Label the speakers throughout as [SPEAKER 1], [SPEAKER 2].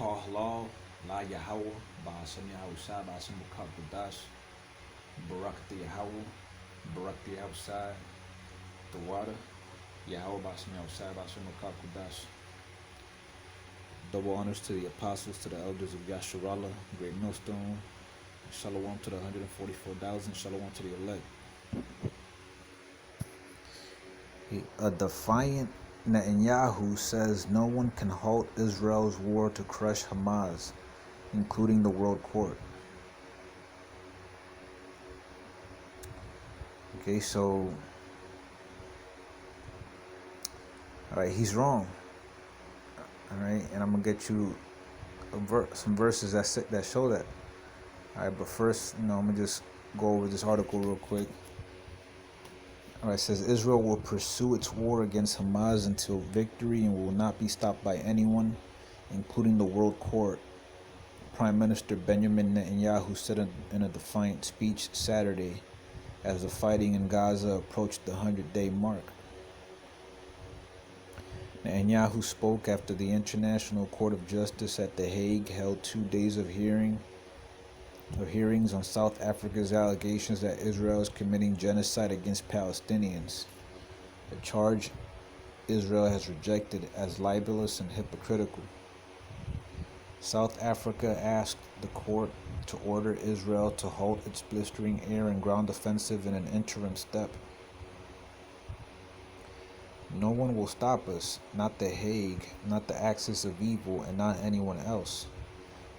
[SPEAKER 1] call law, La Yahweh, Ba'asam Yahushua, Ba'asam Bukakudash, Barak the Yahweh, Barak the outside, the water, Yahweh, Ba'asam Yahushua, Ba'asam Bukakudash. Double honors to the apostles, to the elders of Yasharala, Greatmillstone. Shalom to the 144,000. Shalom to the elect. A defiant Netanyahu says no one can halt Israel's war to crush Hamas, including the World Court. Okay, so, all right, he's wrong. All right, and I'm gonna get you some verses that show that. All right, but first, I'm gonna just go over this article real quick. All right, it says Israel will pursue its war against Hamas until victory and will not be stopped by anyone, including the World Court. Prime Minister Benjamin Netanyahu said in a defiant speech Saturday as the fighting in Gaza approached the 100-day mark. Netanyahu spoke after the International Court of Justice at The Hague held 2 days of hearings on South Africa's allegations that Israel is committing genocide against Palestinians, a charge Israel has rejected as libelous and hypocritical. South Africa asked the court to order Israel to halt its blistering air and ground offensive in an interim step. No one will stop us, not The Hague, not the axis of evil, and not anyone else,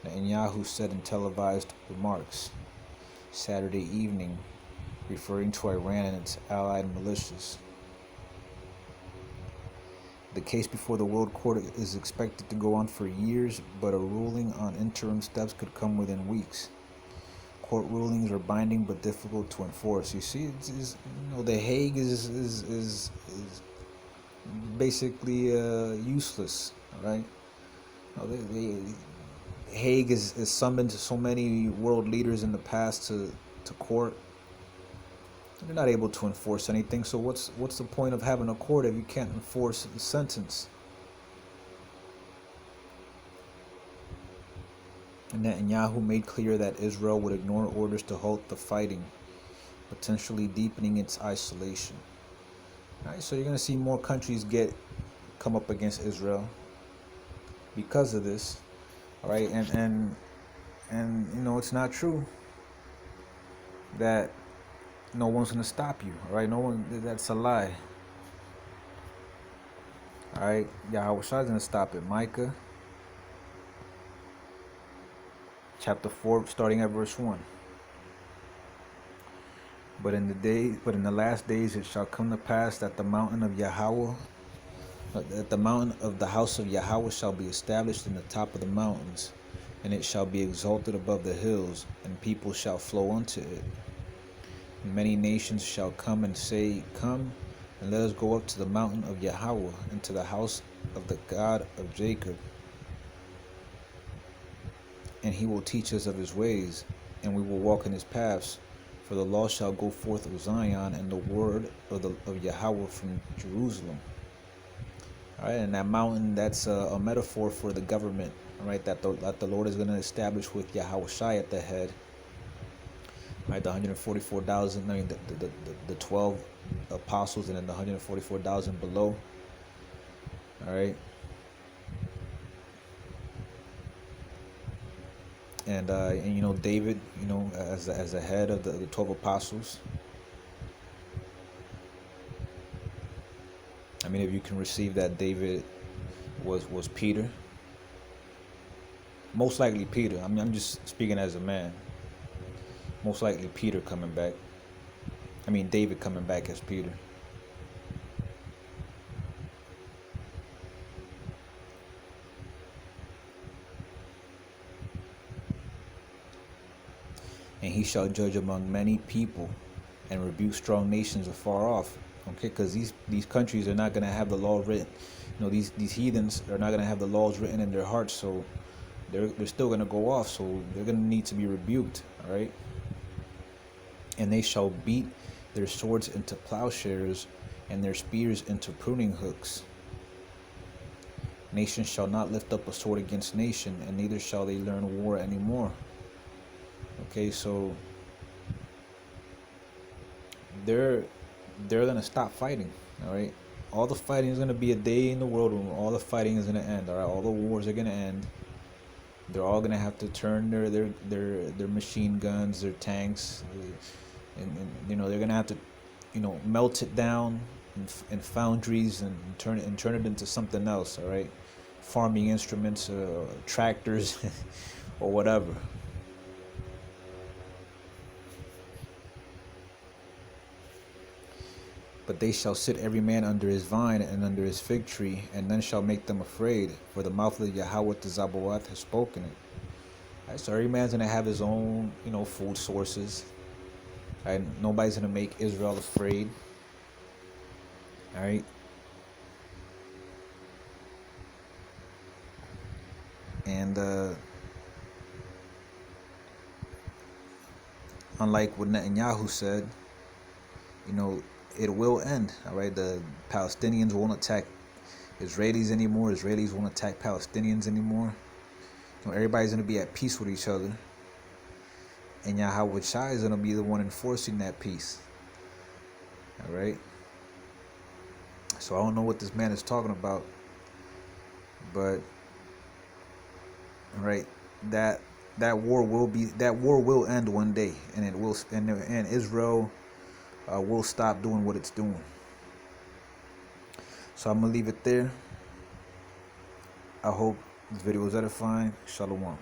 [SPEAKER 1] Netanyahu said in televised remarks Saturday evening, referring to Iran and its allied militias. The case before the World Court is expected to go on for years, but a ruling on interim steps could come within weeks. Court rulings are binding but difficult to enforce. You see, The Hague is basically useless, right? Hague is summoned so many world leaders in the past to court. They're not able to enforce anything, so what's the point of having a court if you can't enforce the sentence? Netanyahu made clear that Israel would ignore orders to halt the fighting, potentially deepening its isolation. All right, so you're going to see more countries come up against Israel because of this. All right, and it's not true that no one's going to stop you. All right, no one. That's a lie. All right, Yahawashi is going to stop it. Micah chapter 4, starting at verse 1. But in the last days it shall come to pass that the mountain of Yahweh, that the mountain of the house of Yahweh shall be established in the top of the mountains, and it shall be exalted above the hills, and people shall flow unto it. And many nations shall come and say, Come, and let us go up to the mountain of Yahweh, and to the house of the God of Jacob. And he will teach us of his ways, and we will walk in his paths. For the law shall go forth of Zion, and the word of Yahweh from Jerusalem. All right, and that mountain, that's a metaphor for the government, all right, that the Lord is going to establish with Yahawashi at the head. All right, the 144,000, the 12 apostles, and then the 144,000 below. All right. And David, as the head of the 12 apostles. I mean, if you can receive that David was Peter, most likely Peter. I mean, I'm just speaking as a man. Most likely Peter coming back. I mean, David coming back as Peter. And he shall judge among many people and rebuke strong nations afar off. Okay, because these countries are not going to have the law written. These heathens are not going to have the laws written in their hearts, so they're still going to go off. So they're going to need to be rebuked. All right. And they shall beat their swords into plowshares and their spears into pruning hooks. Nation shall not lift up a sword against nation, and neither shall they learn war anymore. Okay, so they're gonna stop fighting. All right, all the fighting is gonna be a day in the world when all the fighting is gonna end. All right, all the wars are gonna end. They're all gonna have to turn their machine guns, their tanks, and you know they're gonna have to, you know, melt it down in foundries and turn it into something else. All right, farming instruments, tractors, or whatever. But they shall sit every man under his vine and under his fig tree, and none shall make them afraid, for the mouth of the Yahweh the Zabawath has spoken it. All right, so every man's gonna have his own, you know, food sources. All right, nobody's gonna make Israel afraid. All right, and unlike what Netanyahu said, you know, it will end. All right, the Palestinians won't attack Israelis anymore. Israelis won't attack Palestinians anymore. You know, everybody's gonna be at peace with each other, and Yahawashi is gonna be the one enforcing that peace. All right. So I don't know what this man is talking about, but all right, that war will end one day, and it will, and Israel will stop doing what it's doing. So I'm gonna leave it there. I hope this video was edifying. Shalom.